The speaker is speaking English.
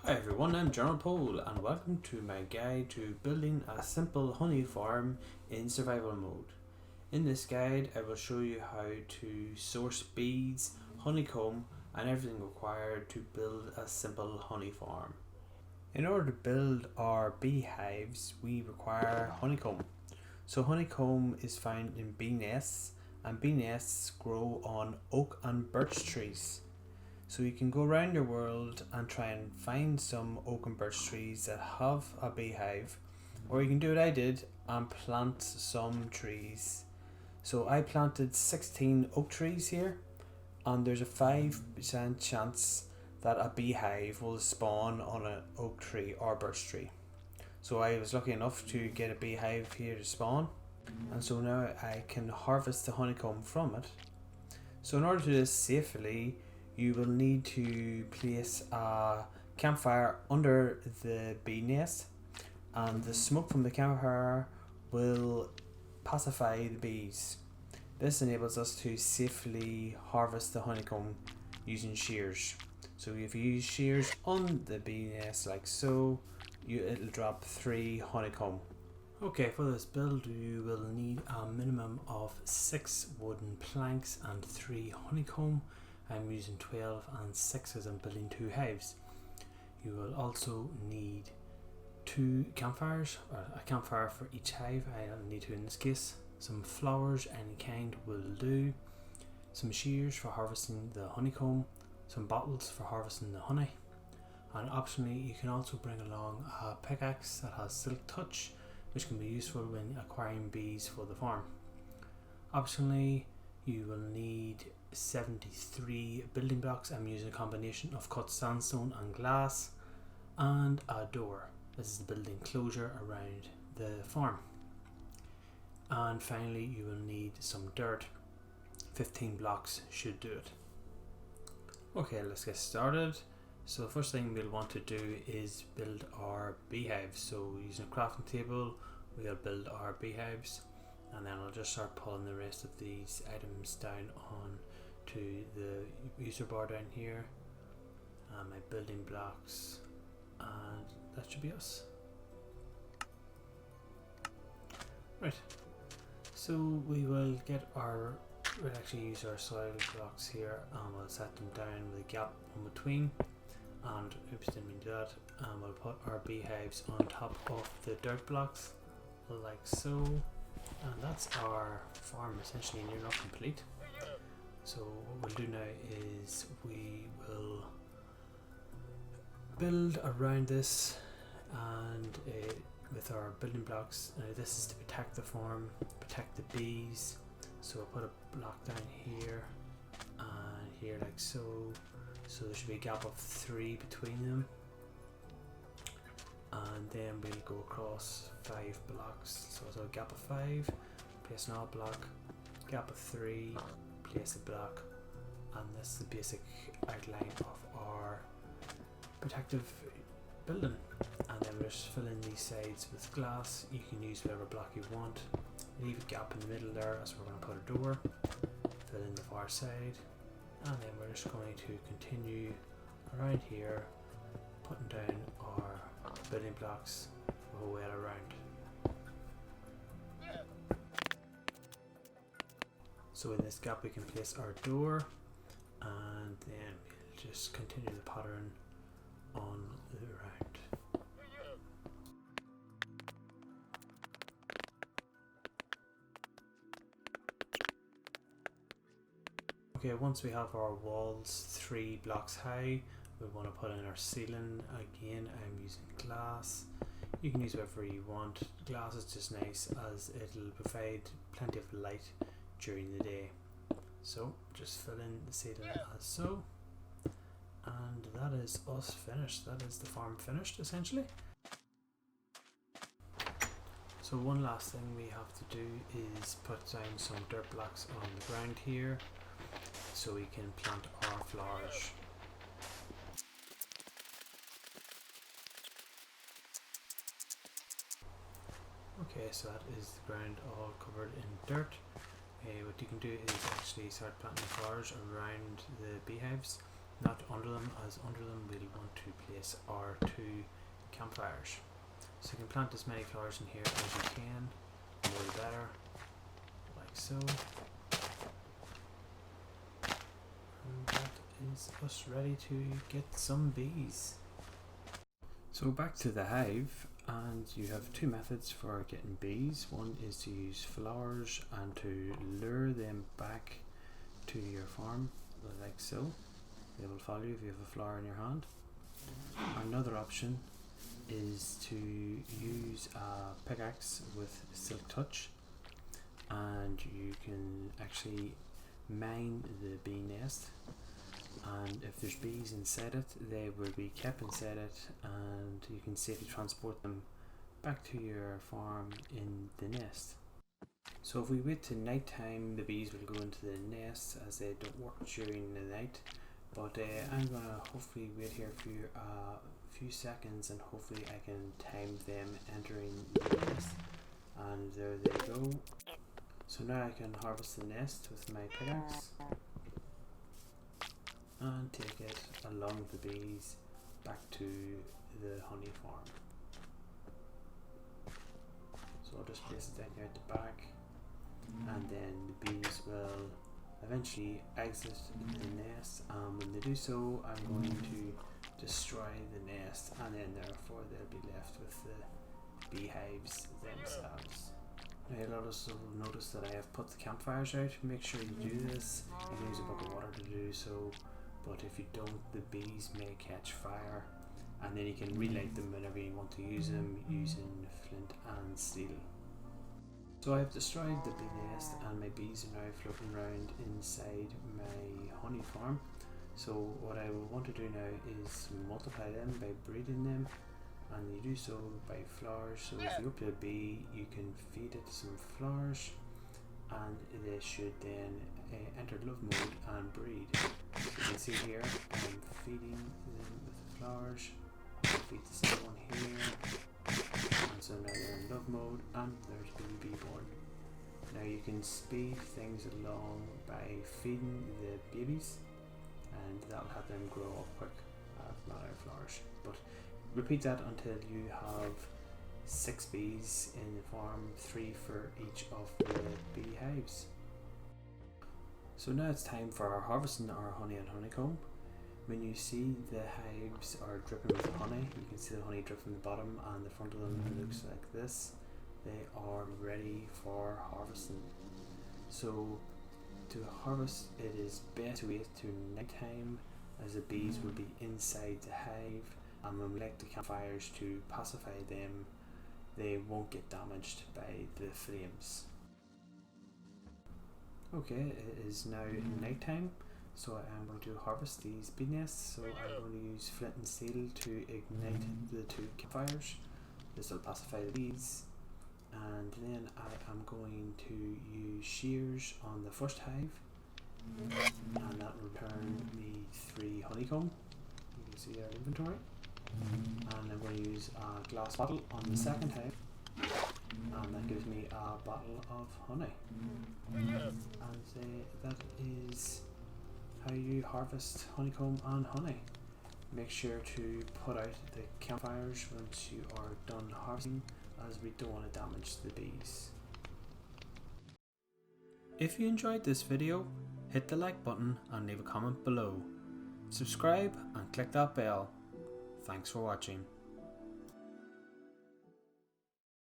Hi everyone, I'm John Pole and welcome to my guide to building a simple honey farm in survival mode. In this guide I will show you how to source bees, honeycomb and everything required to build a simple honey farm. In order to build our beehives we require honeycomb. So honeycomb is found in bee nests and bee nests grow on oak and birch trees. So you can go around your world and try and find some oak and birch trees that have a beehive, or you can do what I did and plant some trees. So I planted 16 oak trees here, and there's a 5% chance that a beehive will spawn on an oak tree or birch tree. So I was lucky enough to get a beehive here to spawn, and so now I can harvest the honeycomb from it. So in order to do this safely, you will need to place a campfire under the bee nest, and the smoke from the campfire will pacify the bees. This enables us to safely harvest the honeycomb using shears. So if you use shears on the bee nest like so, it'll drop 3 honeycomb. Okay, for this build you will need a minimum of 6 wooden planks and 3 honeycomb. I'm using 12 and 6 as I'm building 2 hives. You will also need 2 campfires, or a campfire for each hive. I don't need 2 in this case. Some flowers, any kind will do. Some shears for harvesting the honeycomb. Some bottles for harvesting the honey. And optionally you can also bring along a pickaxe that has silk touch, which can be useful when acquiring bees for the farm. Optionally you will need 73 building blocks. I'm using a combination of cut sandstone and glass, and a door. This is the building closure around the farm. And finally you will need some dirt. 15 blocks should do it. Okay, let's get started. So the first thing we'll want to do is build our beehives. So using a crafting table we'll build our beehives, and then I'll just start pulling the rest of these items down on to the user bar down here, and my building blocks, and that should be us. Right, so we'll actually use our soil blocks here, and we'll set them down with a gap in between, and oops, didn't mean to do that, and we'll put our beehives on top of the dirt blocks like so. And that's our farm essentially near enough complete. So what we'll do now is we will build around this, and with our building blocks. This is to protect the farm, protect the bees. So I'll put a block down here and here like so. So there should be a gap of 3 between them. And then we'll go across 5 blocks. So it's a gap of 5, place another block, gap of 3, place a block, and this is the basic outline of our protective building. And then we'll just fill in these sides with glass. You can use whatever block you want. Leave a gap in the middle there as we're going to put a door. Fill in the far side, and then we're just going to continue around here, putting down our building blocks the whole way around. So in this gap we can place our door, and then we'll just continue the pattern on the round. Okay, once we have our walls 3 blocks high, we want to put in our ceiling. Again, I'm using glass. You can use whatever you want. Glass is just nice as it'll provide plenty of light during the day. So just fill in the ceiling as so, and that is us finished. That is the farm finished essentially. So one last thing we have to do is put down some dirt blocks on the ground here so we can plant our flowers. Okay, so that is the ground all covered in dirt. What you can do is actually start planting flowers around the beehives. not under them, as under them we'll want to place our 2 campfires. So you can plant as many flowers in here as you can, the more the better, like so. And that is us ready to get some bees. So back to the hive, and you have 2 methods for getting bees. One is to use flowers and to lure them back to your farm, like so. They will follow you if you have a flower in your hand. Another option is to use a pickaxe with silk touch, and you can actually mine the bee nest, and if there's bees inside it, they will be kept inside it, and you can safely transport them back to your farm in the nest. So if we wait till night time, the bees will go into the nest as they don't work during the night. But I'm gonna hopefully wait here for a few seconds, and hopefully I can time them entering the nest. And there they go. So now I can harvest the nest with my pickaxe and take it along with the bees back to the honey farm. So I'll just place it down here at the back, and then the bees will eventually exit the nest, and when they do so, I'm going to destroy the nest, and then therefore they'll be left with the beehives themselves. Now you'll also notice that I have put the campfires out. Make sure you do this. You can use a bucket of water to do so, but if you don't, the bees may catch fire, and then you can relight them whenever you want to use them using flint and steel. So I've destroyed the bee nest, and my bees are now floating around inside my honey farm. So what I will want to do now is multiply them by breeding them, and you do so by flowers. So if you go to a bee, you can feed it some flowers, and they should then enter love mode and breed. So you can see here I'm feeding them with the flowers. I'll feed the second one here, and so now they're in love mode, and there's bee born. Now you can speed things along by feeding the babies, and that'll have them grow up quick as matter flowers. But repeat that until you have 6 bees in the farm, 3 for each of the beehives. So now it's time for harvesting our honey and honeycomb. When you see the hives are dripping with honey, you can see the honey drip from the bottom, and the front of them looks like this. They are ready for harvesting. So to harvest, it is best to wait to night time, as the bees will be inside the hive, and when we light the campfires to pacify them, they won't get damaged by the flames. Okay, it is now night time, so I am going to harvest these bee nests. So I'm going to use flint and steel to ignite the 2 campfires. This will pacify the bees, and then I am going to use shears on the first hive, and that will return me 3 honeycomb. You can see our inventory. And I'm going to use a glass bottle on the second hive, and that gives me a bottle of honey. And that is how you harvest honeycomb and honey. Make sure to put out the campfires once you are done harvesting, as we don't want to damage the bees. If you enjoyed this video, hit the like button and leave a comment below. Subscribe and click that bell. Thanks for watching.